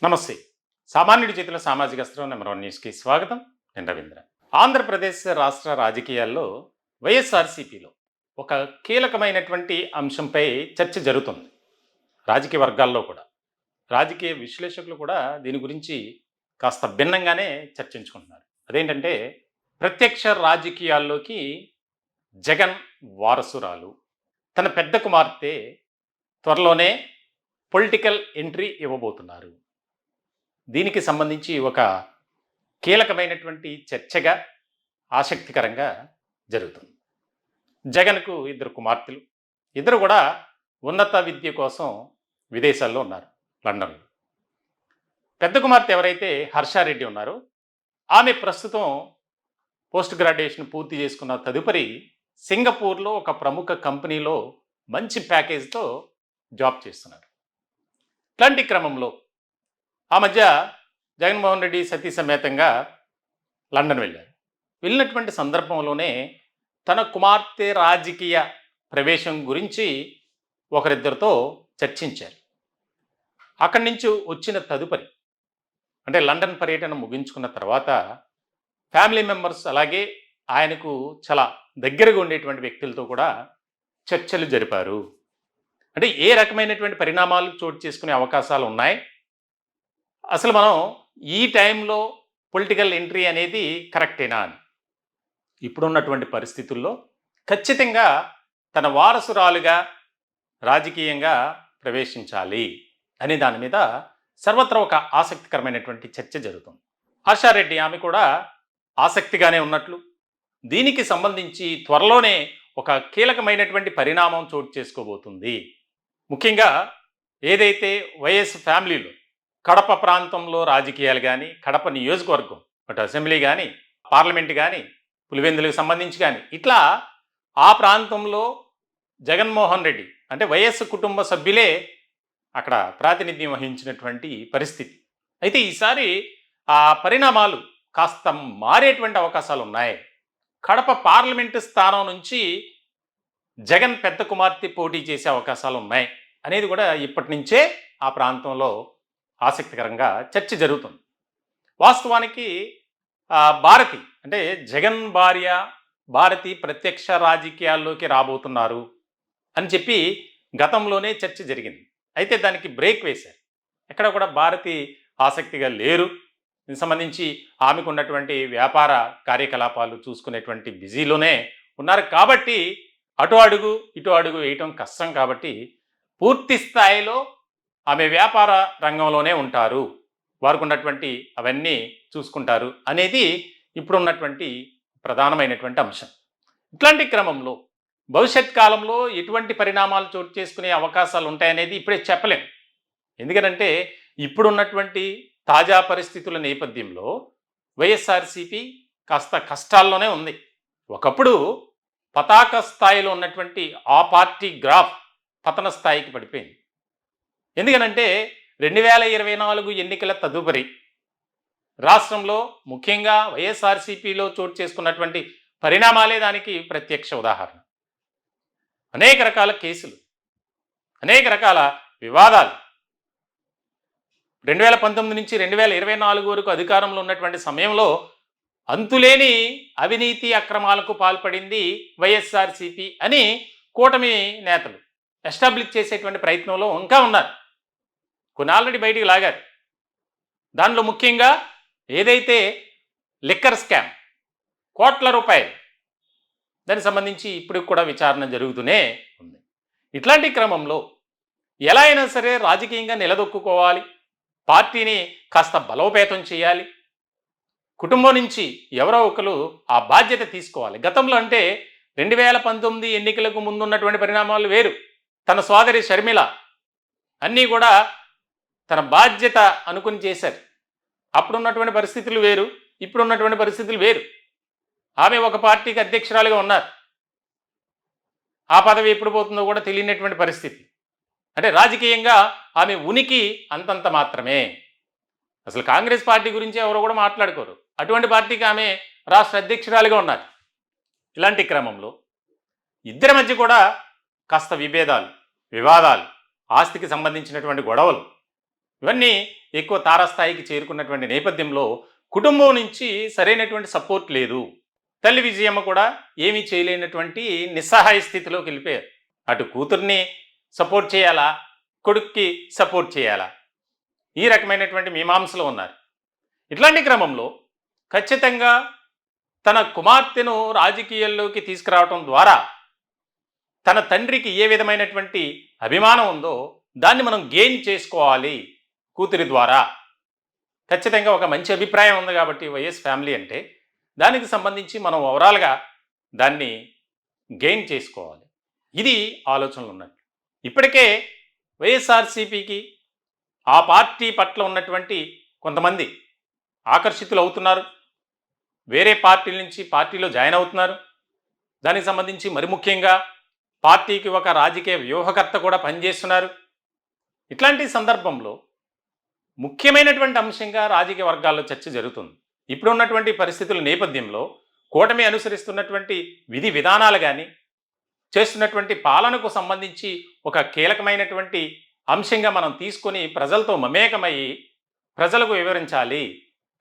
నమస్తే. సామాన్యుడి చేతిలో సామాజిక అస్త్రం నెంబర్ 1 న్యూస్‌కి స్వాగతం. నేను రవీంద్ర. ఆంధ్రప్రదేశ్ రాష్ట్ర రాజకీయాల్లో వైఎస్ఆర్‌సీపీలో ఒక కీలకమైనటువంటి అంశంపై చర్చ జరుగుతుంది. రాజకీయ వర్గాల్లో కూడా. రాజకీయ విశ్లేషకులు కూడా దీని గురించి కాస్త భిన్నంగానే చర్చించుకుంటున్నారు. అదేంటంటే ప్రత్యక్ష రాజకీయాల్లోకి జగన్ వారసురాలు, తన పెద్ద కుమార్తె త్వరలోనే పొలిటికల్ ఎంట్రీ ఇవ్వబోతున్నారు. దీనికి సంబంధించి ఒక కీలకమైనటువంటి చర్చగా ఆసక్తికరంగా జరుగుతుంది. జగన్కు ఇద్దరు కుమార్తెలు. ఇద్దరు కూడా ఉన్నత విద్య కోసం విదేశాల్లో ఉన్నారు, లండన్లో. పెద్ద కుమార్తె ఎవరైతే హర్షారెడ్డి ఉన్నారో ఆమె ప్రస్తుతం పోస్ట్ గ్రాడ్యుయేషన్ పూర్తి చేసుకున్న తదుపరి సింగపూర్లో ఒక ప్రముఖ కంపెనీలో మంచి ప్యాకేజ్తో జాబ్ చేస్తున్నారు. ఇట్లాంటి క్రమంలో ఆ మధ్య జగన్మోహన్ రెడ్డి సతీ సమేతంగా లండన్ వెళ్ళారు. వెళ్ళినటువంటి సందర్భంలోనే తన కుమార్తె రాజకీయ ప్రవేశం గురించి ఒకరిద్దరితో చర్చించారు. అక్కడి నుంచి వచ్చిన తదుపరి అంటే లండన్ పర్యటన ముగించుకున్న తర్వాత ఫ్యామిలీ మెంబర్స్ అలాగే ఆయనకు చాలా దగ్గరగా ఉండేటువంటి వ్యక్తులతో కూడా చర్చలు జరిపారు. అంటే ఏ రకమైనటువంటి పరిణామాలు చోటు చేసుకునే అవకాశాలు ఉన్నాయి, అసలు మనం ఈ టైంలో పొలిటికల్ ఎంట్రీ అనేది కరెక్టేనా అని. ఇప్పుడున్నటువంటి పరిస్థితుల్లో ఖచ్చితంగా తన వారసురాలుగా రాజకీయంగా ప్రవేశించాలి అనే దాని మీద సర్వత్రా ఒక ఆసక్తికరమైనటువంటి చర్చ జరుగుతుంది. ఆశారెడ్డి ఆమె కూడా ఆసక్తిగానే ఉన్నట్లు, దీనికి సంబంధించి త్వరలోనే ఒక కీలకమైనటువంటి పరిణామం చోటు చేసుకోబోతుంది. ముఖ్యంగా ఏదైతే వైఎస్ ఫ్యామిలీలో కడప ప్రాంతంలో రాజకీయాలు కానీ, కడప నియోజకవర్గం అటు అసెంబ్లీ కానీ, పార్లమెంట్ కానీ, పులివెందులకు సంబంధించి కానీ, ఇట్లా ఆ ప్రాంతంలో జగన్మోహన్ రెడ్డి అంటే వైఎస్ కుటుంబ సభ్యులే అక్కడ ప్రాతినిధ్యం వహించినటువంటి పరిస్థితి. అయితే ఈసారి ఆ పరిణామాలు కాస్త మారేటువంటి అవకాశాలు ఉన్నాయి. కడప పార్లమెంటు స్థానం నుంచి జగన్ పెద్ద కుమార్తె పోటీ చేసే అవకాశాలు ఉన్నాయి అనేది కూడా ఇప్పటి నుంచే ఆ ప్రాంతంలో ఆసక్తికరంగా చర్చ జరుగుతుంది. వాస్తవానికి భారతి అంటే జగన్ భార్య భారతి ప్రత్యక్ష రాజకీయాల్లోకి రాబోతున్నారు అని చెప్పి గతంలోనే చర్చ జరిగింది. అయితే దానికి బ్రేక్ వేశారు. ఎక్కడ కూడా భారతి ఆసక్తిగా లేరు. దీనికి సంబంధించి ఆమెకు ఉన్నటువంటి వ్యాపార కార్యకలాపాలు చూసుకునేటువంటి బిజీలోనే ఉన్నారు. కాబట్టి అటు అడుగు ఇటు అడుగు వేయటం కష్టం. కాబట్టి పూర్తి స్థాయిలో ఆమె వ్యాపార రంగంలోనే ఉంటారు, వారికి ఉన్నటువంటి అవన్నీ చూసుకుంటారు అనేది ఇప్పుడున్నటువంటి ప్రధానమైనటువంటి అంశం. ఇట్లాంటి క్రమంలో భవిష్యత్ కాలంలో ఎటువంటి పరిణామాలు చోటు చేసుకునే అవకాశాలు ఉంటాయనేది ఇప్పుడే చెప్పలేం. ఎందుకనంటే ఇప్పుడున్నటువంటి తాజా పరిస్థితుల నేపథ్యంలో వైఎస్ఆర్సీపీ కాస్త కష్టాల్లోనే ఉంది. ఒకప్పుడు పతాక స్థాయిలో ఉన్నటువంటి ఆ పార్టీ గ్రాఫ్ పతన స్థాయికి పడిపోయింది. ఎందుకనంటే 2024 ఎన్నికల తదుపరి రాష్ట్రంలో ముఖ్యంగా వైఎస్ఆర్సీపీలో చోటు చేసుకున్నటువంటి పరిణామాలే దానికి ప్రత్యక్ష ఉదాహరణ. అనేక రకాల కేసులు, అనేక రకాల వివాదాలు 2019 నుంచి 2024 వరకు అధికారంలో ఉన్నటువంటి సమయంలో అంతులేని అవినీతి అక్రమాలకు పాల్పడింది వైఎస్ఆర్సీపీ అని కూటమి నేతలు ఎస్టాబ్లిష్ చేసేటువంటి ప్రయత్నంలో ఇంకా ఉన్నారు. కొన్ని ఆల్రెడీ బయటికి లాగారు. దానిలో ముఖ్యంగా ఏదైతే లిక్కర్ స్కామ్ కోట్ల రూపాయలు, దానికి సంబంధించి ఇప్పుడు కూడా విచారణ జరుగుతూనే ఉంది. ఇట్లాంటి క్రమంలో ఎలా అయినా సరే రాజకీయంగా నిలదొక్కుకోవాలి, పార్టీని కాస్త బలోపేతం చేయాలి, కుటుంబం నుంచి ఎవరో ఒకరు ఆ బాధ్యత తీసుకోవాలి. గతంలో అంటే 2019 ఎన్నికలకు ముందున్నటువంటి పరిణామాలు వేరు. తన సోదరి షర్మిల అన్నీ కూడా తన బాధ్యత అనుకుని చేశారు. అప్పుడున్నటువంటి పరిస్థితులు వేరు, ఇప్పుడున్నటువంటి పరిస్థితులు వేరు. ఆమె ఒక పార్టీకి అధ్యక్షురాలుగా ఉన్నారు. ఆ పదవి ఎప్పుడు పోతుందో కూడా తెలియనటువంటి పరిస్థితి. అంటే రాజకీయంగా ఆమె ఉనికి అంతంత మాత్రమే. అసలు కాంగ్రెస్ పార్టీ గురించి ఎవరు కూడా మాట్లాడుకోరు. అటువంటి పార్టీకి ఆమె రాష్ట్ర అధ్యక్షురాలుగా ఉన్నారు. ఇలాంటి క్రమంలో ఇద్దరి మధ్య కూడా కాస్త విభేదాలు, వివాదాలు, ఆస్తికి సంబంధించినటువంటి గొడవలు ఇవన్నీ ఎక్కువ తారాస్థాయికి చేరుకున్నటువంటి నేపథ్యంలో కుటుంబం నుంచి సరైనటువంటి సపోర్ట్ లేదు. తల్లి విజయమ్మ కూడా ఏమీ చేయలేనటువంటి నిస్సహాయ స్థితిలోకి వెళ్ళిపోయారు. అటు కూతుర్ని సపోర్ట్ చేయాలా, కొడుక్కి సపోర్ట్ చేయాలా, ఈ రకమైనటువంటి మీమాంసలో ఉన్నారు. ఇట్లాంటి క్రమంలో ఖచ్చితంగా తన కుమార్తెను రాజకీయాల్లోకి తీసుకురావటం ద్వారా తన తండ్రికి ఏ విధమైనటువంటి అభిమానం ఉందో దాన్ని మనం గెయిన్ చేసుకోవాలి కూతురి ద్వారా. ఖచ్చితంగా ఒక మంచి అభిప్రాయం ఉంది కాబట్టి వైఎస్ ఫ్యామిలీ అంటే దానికి సంబంధించి మనం ఓవరాల్గా దాన్ని గెయిన్ చేసుకోవాలి. ఇది ఆలోచనలు ఉన్నాయి. ఇప్పటికే వైఎస్ఆర్సీపీకి ఆ పార్టీ పట్ల ఉన్నటువంటి కొంతమంది ఆకర్షితులు అవుతున్నారు. వేరే పార్టీల నుంచి పార్టీలో జాయిన్ అవుతున్నారు. దానికి సంబంధించి మరి ముఖ్యంగా పార్టీకి ఒక రాజకీయ వ్యూహకర్త కూడా పనిచేస్తున్నారు. ఇట్లాంటి సందర్భంలో ముఖ్యమైనటువంటి అంశంగా రాజకీయ వర్గాల్లో చర్చ జరుగుతుంది. ఇప్పుడు ఉన్నటువంటి పరిస్థితుల నేపథ్యంలో కూటమి అనుసరిస్తున్నటువంటి విధి విధానాలు కానీ చేస్తున్నటువంటి పాలనకు సంబంధించి ఒక కీలకమైనటువంటి అంశంగా మనం తీసుకొని ప్రజలతో మమేకమయ్యి ప్రజలకు వివరించాలి.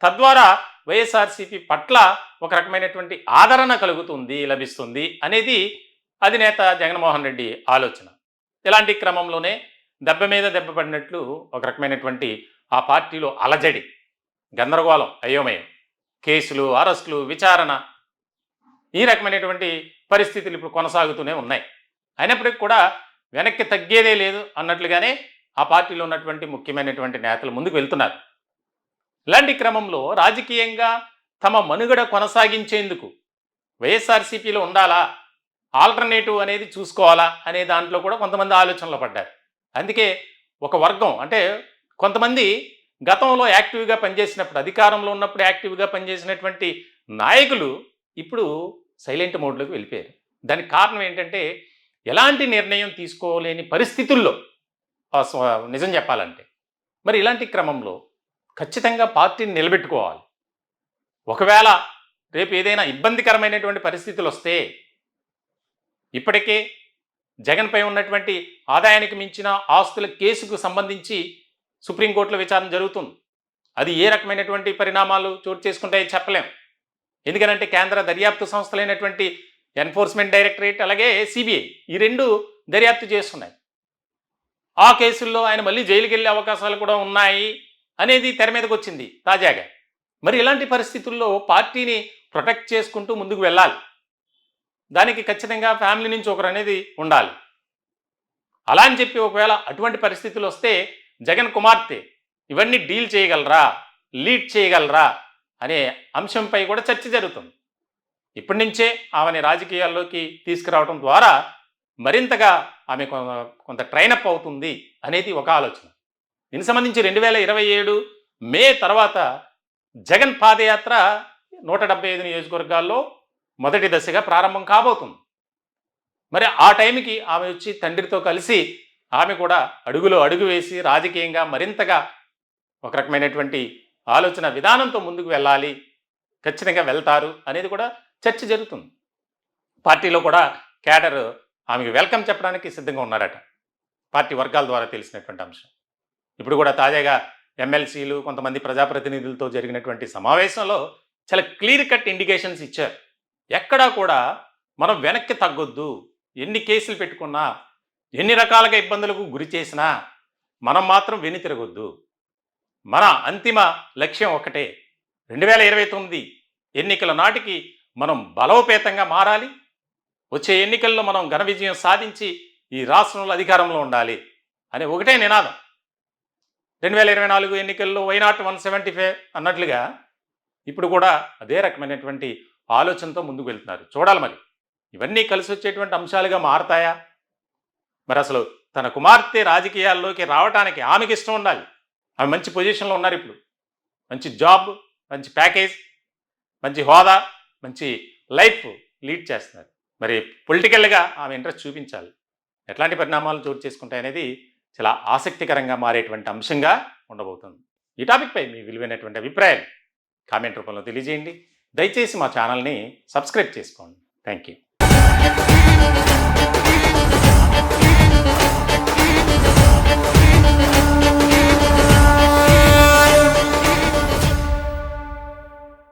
తద్వారా వైఎస్ఆర్సీపీ పట్ల ఒక రకమైనటువంటి ఆదరణ కలుగుతుంది, లభిస్తుంది అనేది అధినేత జగన్మోహన్ రెడ్డి ఆలోచన. ఇలాంటి క్రమంలోనే దెబ్బ మీద దెబ్బ పడినట్లు ఒక రకమైనటువంటి ఆ పార్టీలో అలజడి, గందరగోళం, అయోమయం, కేసులు, అరెస్టులు, విచారణ, ఈ రకమైనటువంటి పరిస్థితులు ఇప్పుడు కొనసాగుతూనే ఉన్నాయి. అయినప్పటికీ కూడా వెనక్కి తగ్గేదే లేదు అన్నట్లుగానే ఆ పార్టీలో ఉన్నటువంటి ముఖ్యమైనటువంటి నేతలు ముందుకు వెళ్తున్నారు. ఇలాంటి క్రమంలో రాజకీయంగా తమ మనుగడ కొనసాగించేందుకు వైఎస్ఆర్సీపీలో ఉండాలా, ఆల్టర్నేటివ్ అనేది చూసుకోవాలా అనే దాంట్లో కూడా కొంతమంది ఆలోచనలు పడ్డారు. అందుకే ఒక వర్గం అంటే కొంతమంది గతంలో యాక్టివ్గా పనిచేసినప్పుడు, అధికారంలో ఉన్నప్పుడు యాక్టివ్గా పనిచేసినటువంటి నాయకులు ఇప్పుడు సైలెంట్ మోడ్లోకి వెళ్ళిపోయారు. దానికి కారణం ఏంటంటే ఎలాంటి నిర్ణయం తీసుకోలేని పరిస్థితుల్లో నిజం చెప్పాలంటే మరి ఇలాంటి క్రమంలో ఖచ్చితంగా పార్టీని నిలబెట్టుకోవాలి. ఒకవేళ రేపు ఏదైనా ఇబ్బందికరమైనటువంటి పరిస్థితులు వస్తే ఇప్పటికే జగన్పై ఉన్నటువంటి ఆదాయానికి మించిన ఆస్తుల కేసుకు సంబంధించి సుప్రీంకోర్టులో విచారణ జరుగుతుంది. అది ఏ రకమైనటువంటి పరిణామాలు చోటు చేసుకుంటాయో చెప్పలేం. ఎందుకనంటే కేంద్ర దర్యాప్తు సంస్థలైనటువంటి ఎన్ఫోర్స్మెంట్ డైరెక్టరేట్ అలాగే సిబిఐ ఈ రెండు దర్యాప్తు చేస్తున్నాయి. ఆ కేసుల్లో ఆయన మళ్ళీ జైలుకి వెళ్ళే అవకాశాలు కూడా ఉన్నాయి అనేది తెర మీదకి వచ్చింది తాజాగా. మరి ఇలాంటి పరిస్థితుల్లో పార్టీని ప్రొటెక్ట్ చేసుకుంటూ ముందుకు వెళ్ళాలి. దానికి ఖచ్చితంగా ఫ్యామిలీ నుంచి ఒకరు అనేది ఉండాలి. అలా అని చెప్పి ఒకవేళ అటువంటి పరిస్థితులు వస్తే జగన్ కుమార్తె ఇవన్నీ డీల్ చేయగలరా, లీడ్ చేయగలరా అనే అంశంపై కూడా చర్చ జరుగుతుంది. ఇప్పటి నుంచే ఆమెని రాజకీయాల్లోకి తీసుకురావడం ద్వారా మరింతగా ఆమె కొంత ట్రైనప్ అవుతుంది అనేది ఒక ఆలోచన. దీనికి సంబంధించి 2027 మే తర్వాత జగన్ పాదయాత్ర 175 నియోజకవర్గాల్లో మొదటి దశగా ప్రారంభం కాబోతుంది. మరి ఆ టైంకి ఆమె వచ్చి తండ్రితో కలిసి ఆమె కూడా అడుగులో అడుగు వేసి రాజకీయంగా మరింతగా ఒక రకమైనటువంటి ఆలోచన విధానంతో ముందుకు వెళ్ళాలి, ఖచ్చితంగా వెళ్తారు అనేది కూడా చర్చ జరుగుతుంది. పార్టీలో కూడా క్యాడర్ ఆమెకు వెల్కమ్ చెప్పడానికి సిద్ధంగా ఉన్నారట, పార్టీ వర్గాల ద్వారా తెలిసినటువంటి అంశం. ఇప్పుడు కూడా తాజాగా ఎమ్మెల్సీలు కొంతమంది ప్రజాప్రతినిధులతో జరిగినటువంటి సమావేశంలో చాలా క్లియర్ కట్ ఇండికేషన్స్ ఇచ్చారు. ఎక్కడా కూడా మనం వెనక్కి తగ్గొద్దు, ఎన్ని కేసులు పెట్టుకున్నా, ఎన్ని రకాలుగా ఇబ్బందులకు గురి చేసినా మనం మాత్రం వెను తిరగొద్దు. మన అంతిమ లక్ష్యం ఒకటే, 2029 ఎన్నికల నాటికి మనం బలోపేతంగా మారాలి. వచ్చే ఎన్నికల్లో మనం ఘన విజయం సాధించి ఈ రాష్ట్రంలో అధికారంలో ఉండాలి అనే ఒకటే నినాదం. 2024 ఎన్నికల్లో వైనాట్ 175 అన్నట్లుగా ఇప్పుడు కూడా అదే రకమైనటువంటి ఆలోచనతో ముందుకు వెళ్తున్నారు. చూడాలి మరి ఇవన్నీ కలిసి వచ్చేటువంటి అంశాలుగా మారతాయా? మరి అసలు తన కుమార్తె రాజకీయాల్లోకి రావడానికి ఆమెకి ఇష్టం ఉండాలి. ఆమె మంచి పొజిషన్లో ఉన్నారు, ఇప్పుడు మంచి జాబ్, మంచి ప్యాకేజ్, మంచి హోదా, మంచి లైఫ్ లీడ్ చేస్తున్నారు. మరి పొలిటికల్గా ఆమె ఇంట్రెస్ట్ చూపించాలి. ఎట్లాంటి పరిణామాలు చోటు చేసుకుంటాయనేది చాలా ఆసక్తికరంగా మారేటువంటి అంశంగా ఉండబోతుంది. ఈ టాపిక్పై మీ విలువైనటువంటి అభిప్రాయాలు కామెంట్ రూపంలో తెలియజేయండి. దయచేసి మా ఛానల్ని సబ్స్క్రైబ్ చేసుకోండి. Thank you.